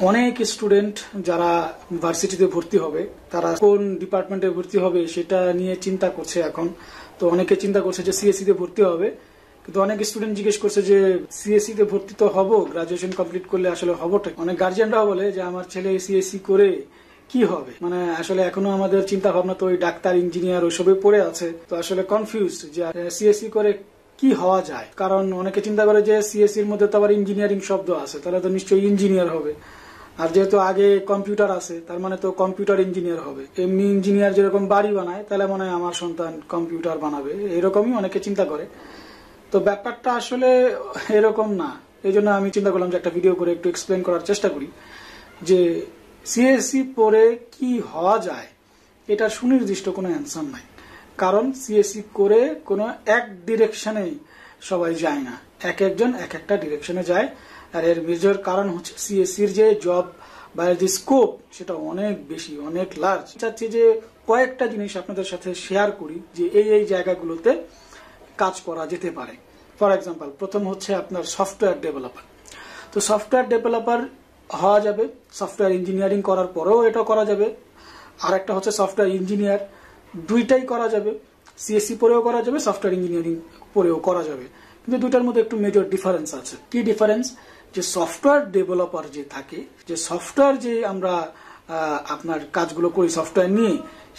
অনেক স্টুডেন্ট যারা ভার্সিটিতে ভর্তি হবে তারা কোন ডিপার্টমেন্টে ভর্তি হবে সেটা নিয়ে চিন্তা করছে এখন। তো অনেকে চিন্তা করছে যে সিএসসি তে ভর্তি হবে, কিন্তু অনেক স্টুডেন্ট জিজ্ঞেস করছে যে সিএসসি তে ভর্তি তো হবো, গ্রাজুয়েশন কমপ্লিট করলে আসলে হবোটা। অনেক গার্জিয়ানরাও বলে যে আমার ছেলে সিএসসি করে কি হবে, মানে আসলে এখনো আমাদের চিন্তা ভাবনা তো ওই ডাক্তার ইঞ্জিনিয়ার ওইসবে পড়ে আছে। তো আসলে কনফিউজ যে সিএসসি করে কি হওয়া যায়। কারণ অনেকে চিন্তা করে যে সিএসসি এর মধ্যে তো আবার ইঞ্জিনিয়ারিং শব্দ আছে, তাহলে তো নিশ্চয়ই ইঞ্জিনিয়ার হবে। আর যেহেতু আগে কম্পিউটার আছে তার মানে তো কম্পিউটার ইঞ্জিনিয়ার হবে। এমনি ইঞ্জিনিয়ার যেরকম বাড়ি বানায় তাহলে মনে হয় আমার সন্তান কম্পিউটার বানাবে, এরকমই অনেকে চিন্তা করে। তো ব্যাপারটা আসলে এরকম না। এই জন্য আমি চিন্তা করলাম যে একটা ভিডিও করে একটু এক্সপ্লেন করার চেষ্টা করি যে সিএসসি পড়ে কি হওয়া যায়। এটা সুনির্দিষ্ট কোনো অ্যান্সার নাই, কারণ সিএসসি করে কোনো এক ডিরেকশনে সবাই যায় না, এক একজন এক একটা ডিরেকশনে যায়। আর এর মেজর কারণ হচ্ছে সিএসসির যে জব বা যে স্কোপ সেটা অনেক বেশি, অনেক লার্জ। চাচ্ছি যে কয়েকটা জিনিস আপনাদের সাথে শেয়ার করি যে এই জায়গাগুলোতে কাজ করা যেতে পারে। ফর এক্সাম্পল, প্রথম হচ্ছে আপনার সফটওয়্যার ডেভেলপার। তো সফটওয়্যার ডেভেলপার হওয়া যাবে, সফটওয়্যার ইঞ্জিনিয়ারিং করার পরেও এটা করা যাবে। আর একটা হচ্ছে সফটওয়্যার ইঞ্জিনিয়ার, দুইটাই করা যাবে, সিএসসি পরেও করা যাবে, সফটওয়্যার ইঞ্জিনিয়ারিং পরেও করা যাবে। কিন্তু দুইটার মধ্যে একটু মেজর ডিফারেন্স আছে। কি ডিফারেন্স? যে সফটওয়্যার ডেভেলপার যে থাকে, যে সফটওয়্যার যে আমরা আপনার কাজগুলো করি সফটওয়্যার নিয়ে,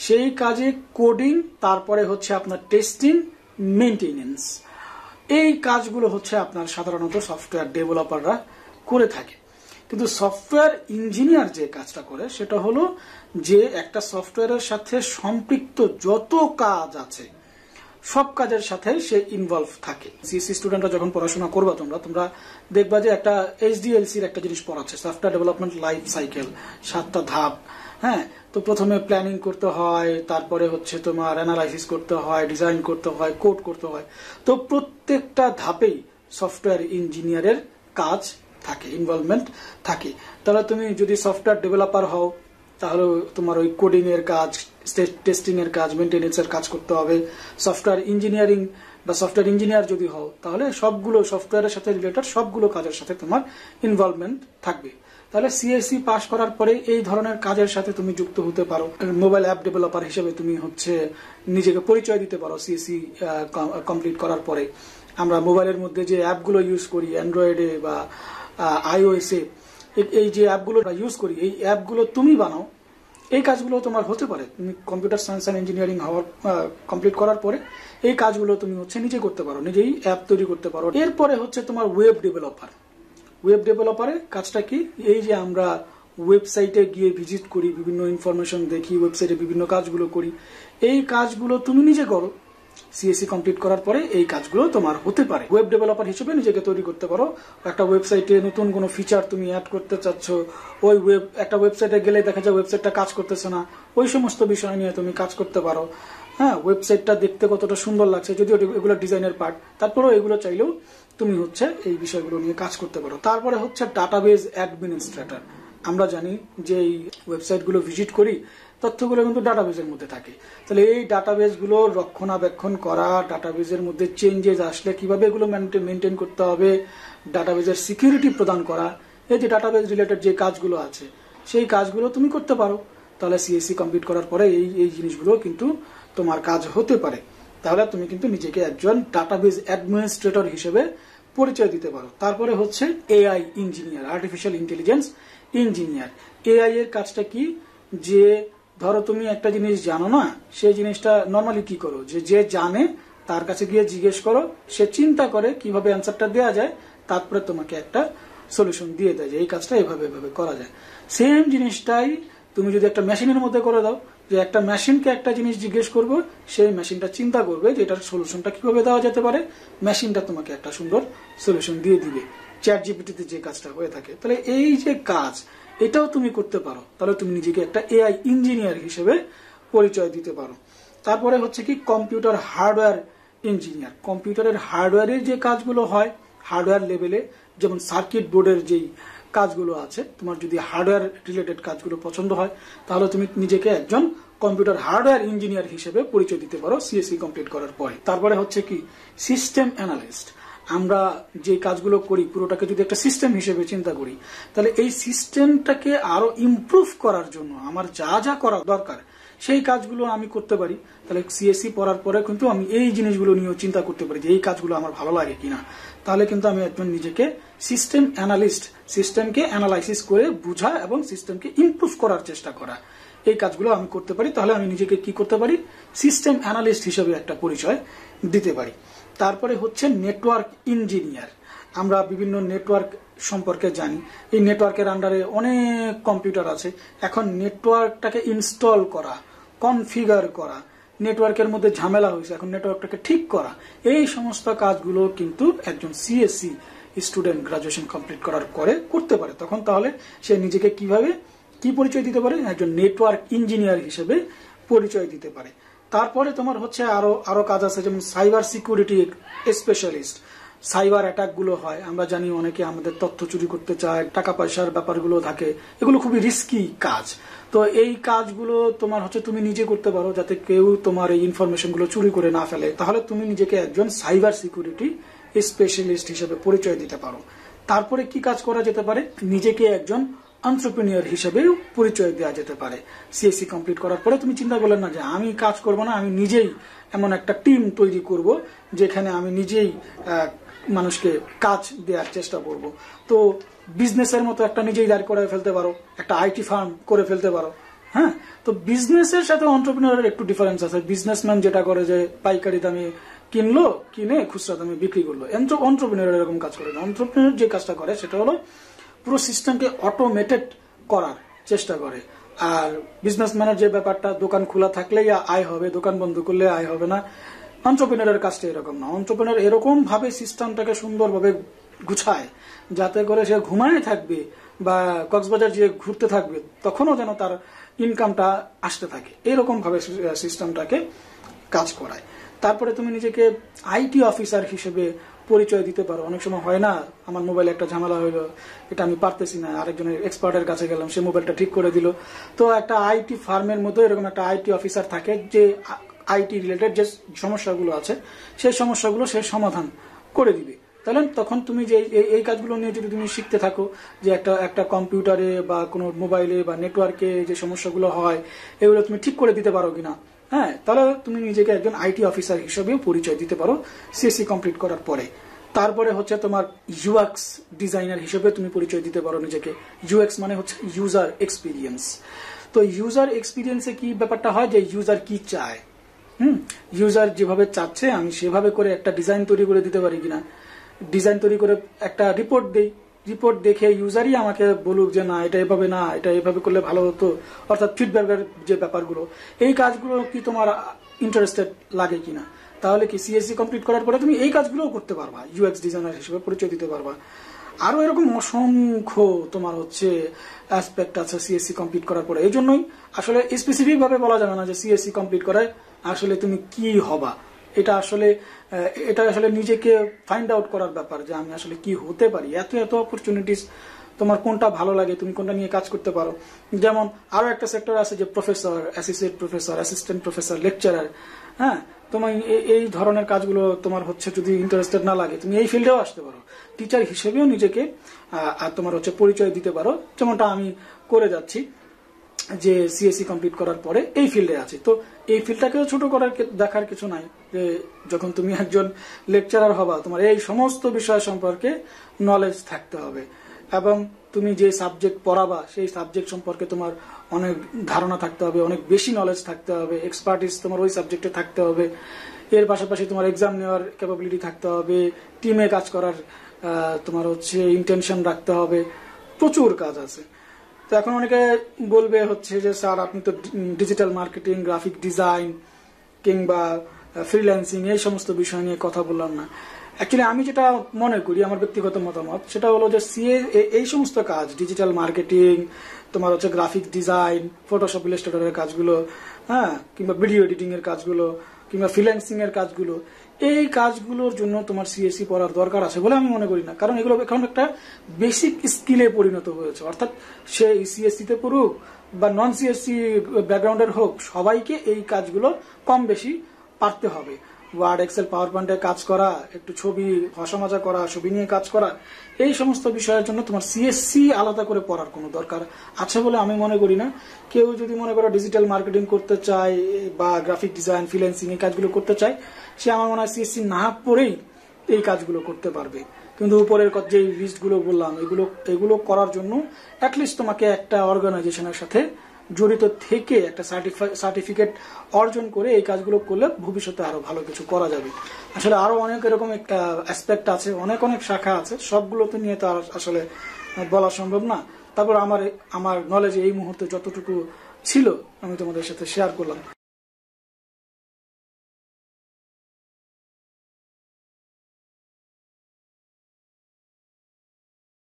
সেই কাজে কোডিং, তারপরে হচ্ছে আপনার টেস্টিং, মেইনটেনেন্স, এই কাজগুলো হচ্ছে আপনার সাধারণত সফটওয়্যার ডেভেলপাররা করে থাকে। কিন্তু সফটওয়্যার ইঞ্জিনিয়ার যে কাজটা করে সেটা হলো যে একটা সফটওয়্যারের সাথে সম্পৃক্ত যত কাজ আছে সব কাজের সাথে সে ইনভলভ থাকে। সিএসসি স্টুডেন্টরা যখন পড়াশোনা করবা তোমরা দেখবা যে একটা এইচডিএলসির একটা জিনিস পড়াচ্ছে, সফটওয়্যার ডেভেলপমেন্ট লাইফ সাইকেল, 7টা ধাপ। হ্যাঁ, তো প্রথমে প্ল্যানিং করতে হয়, তারপরে হচ্ছে তোমার অ্যানালাইসিস করতে হয়, ডিজাইন করতে হয়, কোড করতে হয়। তো প্রত্যেকটা ধাপেই সফটওয়্যার ইঞ্জিনিয়ারের কাজ থাকে, ইনভলভমেন্ট থাকে। তাহলে তুমি যদি সফটওয়্যার ডেভেলপার হও তাহলে তোমার ওই কোডিং এর কাজ, টেস্টিং এর কাজ, মেইনটেনেন্স এর কাজ করতে হবে। সফটওয়্যার ইঞ্জিনিয়ারিং বা সফটওয়্যার ইঞ্জিনিয়ার যদি হও তাহলে সবগুলো সফটওয়্যারের সাথে রিলেটেড সবগুলো কাজের সাথে তোমার ইনভলভমেন্ট থাকবে। তাহলে সিএসসি পাস করার পরে এই ধরনের কাজের সাথে তুমি যুক্ত হতে পারো। মোবাইল অ্যাপ ডেভেলপার হিসেবে তুমি হচ্ছে নিজেকে পরিচয় দিতে পারো। সিএসসি কমপ্লিট করার পরে আমরা মোবাইলের মধ্যে যে অ্যাপগুলো ইউজ করি, অ্যান্ড্রয়েডে বা আইওএসে, এই যে অ্যাপগুলো ইউজ করি, এই অ্যাপগুলো তুমি বানাও, এই কাজগুলো তোমার হতে পারে। তুমি কম্পিউটার সায়েন্স অ্যান্ড ইঞ্জিনিয়ারিং হওয়ার কমপ্লিট করার পরে এই কাজগুলো তুমি হচ্ছে নিজে করতে পারো, নিজেই অ্যাপ তৈরি করতে পারো। এরপরে হচ্ছে তোমার ওয়েব ডেভেলপার। ওয়েব ডেভেলপারের কাজটা কি? এই যে আমরা ওয়েবসাইটে গিয়ে ভিজিট করি, বিভিন্ন ইনফরমেশন দেখি, ওয়েবসাইটে বিভিন্ন কাজগুলো করি, এই কাজগুলো তুমি নিজে করো। সিএসসি কমপ্লিট করার পরে এই কাজগুলো তোমার হতে পারে। ওয়েব ডেভেলপার হিসেবে নিজেকে তৈরি করতে পারো। একটা ওয়েবসাইটে নতুন কোনো ফিচার তুমি অ্যাড করতে চাচ্ছ, ওই একটা ওয়েবসাইটে গেলে দেখা যায় ওয়েবসাইটটা কাজ করতেছে না, ওই সমস্ত বিষয় নিয়ে তুমি কাজ করতে পারো। হ্যাঁ, ওয়েবসাইটটা দেখতে কতটা সুন্দর লাগছে, যদিও এগুলো ডিজাইনের পার্ট, তারপরেও এগুলো চাইলেও তুমি হচ্ছে এই বিষয়গুলো নিয়ে কাজ করতে পারো। তারপরে হচ্ছে ডাটাবেজ অ্যাডমিনিস্ট্রেটর। আমরা জানি যে এই ওয়েবসাইটগুলো ভিজিট করি, তথ্যগুলো কিন্তু ডাটাবেজের মধ্যে থাকে। তাহলে এই ডাটাবেজগুলো রক্ষণাবেক্ষণ করা, ডাটাবেজের মধ্যে চেঞ্জেস আসলে কিভাবে এগুলো মেনটেন করতে হবে, ডাটাবেজের সিকিউরিটি প্রদান করা, এই যে ডাটাবেজ রিলেটেড যে কাজগুলো আছে সেই কাজগুলো তুমি করতে পারো। তাহলে সিএসসি কমপ্লিট করার পরে এই জিনিসগুলো কিন্তু তোমার কাজ হতে পারে। তাহলে তুমি কিন্তু নিজেকে একজন ডাটাবেজ অ্যাডমিনিস্ট্রেটর হিসেবে পরিচয় দিতে পারো। তারপরে হচ্ছে AI engineer, artificial intelligence engineer. AI এর কাজটা কি? যে ধরো তুমি একটা জিনিস জানো না, সেই জিনিসটা নর্মালি কি করো, যে জানে তার কাছে গিয়ে জিজ্ঞেস করো, সে চিন্তা করে কিভাবে অ্যান্সারটা দেওয়া যায়, তারপরে তোমাকে একটা সলিউশন দিয়ে দেয় যে এই কাজটা এভাবে এভাবে করা যায়। সেম জিনিসটাই তুমি যদি একটা মেশিনের মধ্যে করে দাও, যে একটা মেশিনকে একটা জিনিস জিজ্ঞেস করবো, সেই মেশিনটা চিন্তা করবে যে এটার সলিউশনটা কিভাবে দেওয়া যেতে পারে, মেশিনটা তোমাকে একটা সুন্দর সলিউশন দিয়ে দিবে। চ্যাট জিপিটিতে যে কাজটা হয়ে থাকে, তাহলে এই যে কাজ এটাও তুমি করতে পারো। তাহলে তুমি নিজেকে একটা এআই ইঞ্জিনিয়ার হিসেবে পরিচয় দিতে পারো। তারপরে হচ্ছে কি কম্পিউটার হার্ডওয়্যার ইঞ্জিনিয়ার। কম্পিউটারের হার্ডওয়্যারের যে কাজগুলো হয় হার্ডওয়্যার লেভেলে, যেমন সার্কিট বোর্ডের যেই কাজগুলো আছে, তোমার যদি হার্ডওয়্যার রিলেটেড কাজগুলো পছন্দ হয় তাহলে তুমি নিজেকে একজন কম্পিউটার হার্ডওয়্যার ইঞ্জিনিয়ার হিসেবে পরিচয় দিতে পারো সিএসসি কমপ্লিট করার পরে। তারপরে হচ্ছে কি সিস্টেম অ্যানালিস্ট। আমরা যে কাজগুলো করি পুরোটাকে যদি একটা সিস্টেম হিসেবে চিন্তা করি, তাহলে এই সিস্টেমটাকে আরো ইমপ্রুভ করার জন্য আমার যা যা করা দরকার সেই কাজগুলো আমি করতে পারি। তাহলে সিএসসি পড়ার পরে কিন্তু আমি এই জিনিসগুলো নিয়েও চিন্তা করতে পারি যে এই কাজগুলো আমার ভালো লাগে কিনা। তাহলে কিন্তু আমি একজন নিজেকে সিস্টেম অ্যানালিস্ট, সিস্টেমকে অ্যানালাইসিস করে বুঝা এবং সিস্টেমকে ইমপ্রুভ করার চেষ্টা করা, এই কাজগুলো আমি করতে পারি। তাহলে আমি নিজেকে কি করতে পারি, সিস্টেম অ্যানালিস্ট হিসেবে একটা পরিচয় দিতে পারি। তারপরে হচ্ছে নেটওয়ার্ক ইঞ্জিনিয়ার। আমরা বিভিন্ন নেটওয়ার্ক সম্পর্কে জানি, এই নেটওয়ার্কের আন্ডারে অনেক কম্পিউটার আছে। এখন নেটওয়ার্কটাকে ইনস্টল করা, কনফিগার করা, নেটওয়ার্কের মধ্যে ঝামেলা হয়েছে, এখন নেটওয়ার্কটাকে ঠিক করা, এই সমস্ত কাজগুলো কিন্তু একজন সিএসসি স্টুডেন্ট গ্রাজুয়েশন কমপ্লিট করার পরে করতে পারে। তখন তাহলে সে নিজেকে কিভাবে কি পরিচয় দিতে পারে, একজন নেটওয়ার্ক ইঞ্জিনিয়ার হিসেবে পরিচয় দিতে পারে। তারপরে তোমার হচ্ছে আরো কাজ আছে, যেমন cyber security specialist. Cyber attack গুলো হয়, আমরা জানি অনেকে আমাদের তথ্য চুরি করতে চায়, টাকা পয়সার ব্যাপারগুলো থাকে, এগুলো খুবই রিস্কি কাজ। তো এই কাজগুলো তোমার হচ্ছে তুমি নিজে করতে পারো, যাতে কেউ তোমার এই ইনফরমেশন গুলো চুরি করে না ফেলে। তাহলে তুমি নিজেকে একজন সাইবার সিকিউরিটি স্পেশালিস্ট হিসেবে পরিচয় দিতে পারো। তারপরে কি কাজ করা যেতে পারে, নিজেকে একজন এন্টারপ্রেনিউর হিসেবেও পরিচয় দেওয়া যেতে পারে। সিএসসি কমপ্লিট করার পরে তুমি চিন্তা করলেন না যে আমি কাজ করব না, আমি নিজেই এমন একটা টিম তৈরি করব যেখানে আমি নিজেই মানুষকে কাজ দেওয়ার চেষ্টা করব। তো বিজনেসের মতো একটা নিজেই দাঁড় করে ফেলতে পারো, একটা আইটি ফার্ম করে ফেলতে পারো। হ্যাঁ, তো বিজনেসের সাথে এন্টারপ্রেনিউরের একটু ডিফারেন্স আছে। বিজনেসম্যান যেটা করে যে পাইকারি দামে কিনলো, কিনে খুচরা দামে বিক্রি করলো, এন্টারপ্রেনিউর এরকম কাজ করে না। এন্টারপ্রেনিউর যে কাজটা করে সেটা হলো পুরো সিস্টেমকে অটোমেটেড করার চেষ্টা করে। আর বিজনেসম্যানের যে ব্যাপারটা, দোকান খোলা থাকলেই আয় হবে, দোকান বন্ধ করলে আয় হবে না। এন্টারপ্রেনিউরের কাজটা এরকম না। এন্টারপ্রেনিউর এরকম ভাবে সিস্টেমটাকে সুন্দরভাবে গুছায় যাতে করে সে ঘুমায় থাকবে বা কক্সবাজার যে ঘুরতে থাকবে তখনও যেন তার ইনকামটা আসতে থাকে, এরকম ভাবে সিস্টেমটাকে কাজ করায়। তারপরে তুমি নিজেকে আইটি অফিসার হিসেবে পরিচয় দিতে পারো। অনেক সময় হয় না, আমার মোবাইলে একটা ঝামেলা হইলো, এটা আমি পারতেছি না, আরেকজনের এক্সপার্টের কাছে গেলাম, সে মোবাইলটা ঠিক করে দিল। তো একটা আইটি ফার্মের মধ্যে এরকম একটা আইটি অফিসার থাকে যে আইটি রিলেটেড যে সমস্যাগুলো আছে সেই সমস্যাগুলো সে সমাধান করে দিবে। তাহলে তখন তুমি যে এই কাজগুলো নিয়ে যদি তুমি শিখতে থাকো, যে একটা কম্পিউটারে বা কোনো মোবাইলে বা নেটওয়ার্কে যে সমস্যাগুলো হয় এগুলো তুমি ঠিক করে দিতে পারো কিনা, হ্যাঁ, তাহলে তুমি নিজেকে একজন আইটি অফিসার হিসেবেও পরিচয় দিতে পারো সিএসসি কমপ্লিট করার পরে। তারপরে হচ্ছে তোমার ইউএক্স ডিজাইনার হিসেবে তুমি পরিচয় দিতে পারো নিজেকে। ইউএক্স মানে হচ্ছে ইউজার এক্সপিরিয়েন্স। তো ইউজার এক্সপিরিয়েন্সে কি ব্যাপারটা হয়, যে ইউজার কি চায়, ইউজার যেভাবে চাচ্ছে আমি সেভাবে করে একটা ডিজাইন তৈরি করে দিতে পারি কিনা। ডিজাইন তৈরি করে একটা রিপোর্ট দেই, রিপোর্ট দেখে ইউজারই আমাকে বলুক যে না এটা এভাবে না, এটা এভাবে করলে ভালো হতো, অর্থাৎ ফিডব্যাকের যে ব্যাপারগুলো, এই কাজগুলো কি তোমার ইন্টারেস্টেড লাগে কিনা। তাহলে কি সিএসসি কমপ্লিট করার পরে তুমি এই কাজগুলোও করতে পারবা, ইউএক্স ডিজাইনার হিসেবে পরিচয় দিতে পারবা। আরো এরকম অসংখ্য তোমার হচ্ছে অ্যাসপেক্ট আছে সিএসসি কমপ্লিট করার পরে। এই জন্যই আসলে স্পেসিফিক ভাবে বলা যাবে না যে সিএসসি কমপ্লিট করায় আসলে তুমি কি হবা। এটা আসলে নিজেকে ফাইন্ড আউট করার ব্যাপার যে আমি আসলে কি হতে পারি। এত এত অপরচুনিটিস, তোমার কোনটা ভালো লাগে, তুমি কোনটা নিয়ে কাজ করতে পারো। যেমন আরো একটা সেক্টর আছে যে professor, associate professor, assistant professor, lecturer. হ্যাঁ, তোমার এই ধরনের কাজগুলো তোমার হচ্ছে যদি ইন্টারেস্টেড না লাগে তুমি এই ফিল্ডেও আসতে পারো। টিচার হিসেবেও নিজেকে তোমার হচ্ছে পরিচয় দিতে পারো, যেমনটা আমি করে যাচ্ছি, যে সিএসসি কমপ্লিট করার পরে এই ফিল্ডে আছে। তো এই ফিল্ডটাকেও ছোট করার দেখার কিছু নাই, যে যখন তুমি একজন লেকচারার হবা তোমার এই সমস্ত বিষয় সম্পর্কে নলেজ থাকতে হবে, এবং তুমি যে সাবজেক্ট পড়াবা সেই সাবজেক্ট সম্পর্কে তোমার অনেক ধারণা থাকতে হবে, অনেক বেশি নলেজ থাকতে হবে, এক্সপার্টিস তোমার ওই সাবজেক্টে থাকতে হবে। এর পাশাপাশি তোমার এক্সাম নেওয়ার ক্যাপাবিলিটি থাকতে হবে, টিমে কাজ করার তোমার হচ্ছে ইন্টেনশন রাখতে হবে, প্রচুর কাজ আছে। তো এখন অনেকে বলবে হচ্ছে যে স্যার আপনি তো ডিজিটাল মার্কেটিং, গ্রাফিক ডিজাইন কিংবা ফ্রিল্যান্সিং এই সমস্ত বিষয় নিয়ে কথা বললাম না। অ্যাকচুয়ালি আমি যেটা মনে করি, আমার ব্যক্তিগত মতামত, সেটা হলো যে এই সমস্ত কাজ, ডিজিটাল মার্কেটিং, তোমার হচ্ছে গ্রাফিক ডিজাইন, ফটোশপ, ইলাস্ট্রেটরের কাজগুলো, হ্যাঁ, কিংবা ভিডিও এডিটিং এর কাজগুলো, কিংবা ফ্রিল্যান্সিং এর কাজগুলো, এই কাজগুলোর জন্য তোমার সিএসসি পড়ার দরকার আছে বলে আমি মনে করি না। কারণ এগুলো এখন একটা বেসিক স্কিলে পরিণত হয়েছে। অর্থাৎ সে সিএসসি তে পড়ুক বা নন সিএসসি ব্যাকগ্রাউন্ডের হোক, সবাইকে এই কাজগুলো কম বেশি পারতে হবে। ওয়ার্ড, এক্সেল, পাওয়ার পয়েন্টে কাজ করা, একটু ছবি ভাষা করা, ছবি নিয়ে কাজ করা, এই সমস্ত বিষয়ের জন্য তোমার সিএসসি আলাদা করে পড়ার কোনো দরকার আছে বলে আমি মনে করি না। কেউ যদি মনে করো ডিজিটাল মার্কেটিং করতে চায় বা গ্রাফিক ডিজাইন, ফ্রিল্যান্সিং এই কাজগুলো করতে চায়, সে আমার মনে হয় সিএসসি না পড়েই এই কাজগুলো করতে পারবে। কিন্তু উপরের যে লিস্টগুলো বললাম, এগুলো করার জন্য অ্যাটলিস্ট তোমাকে একটা অর্গানাইজেশনের সাথে জড়িত থেকে একটা সার্টিফিকেট অর্জন করে এই কাজগুলো করলে ভবিষ্যতে আরো ভালো কিছু করা যাবে। আসলে আরো অনেক এরকম একটা অ্যাসপেক্ট আছে, অনেক শাখা আছে, সবগুলো তো নিয়ে তো আর আসলে বলা সম্ভব না। তারপর আমার নলেজে এই মুহূর্তে যতটুকু ছিল আমি তোমাদের সাথে শেয়ার করলাম।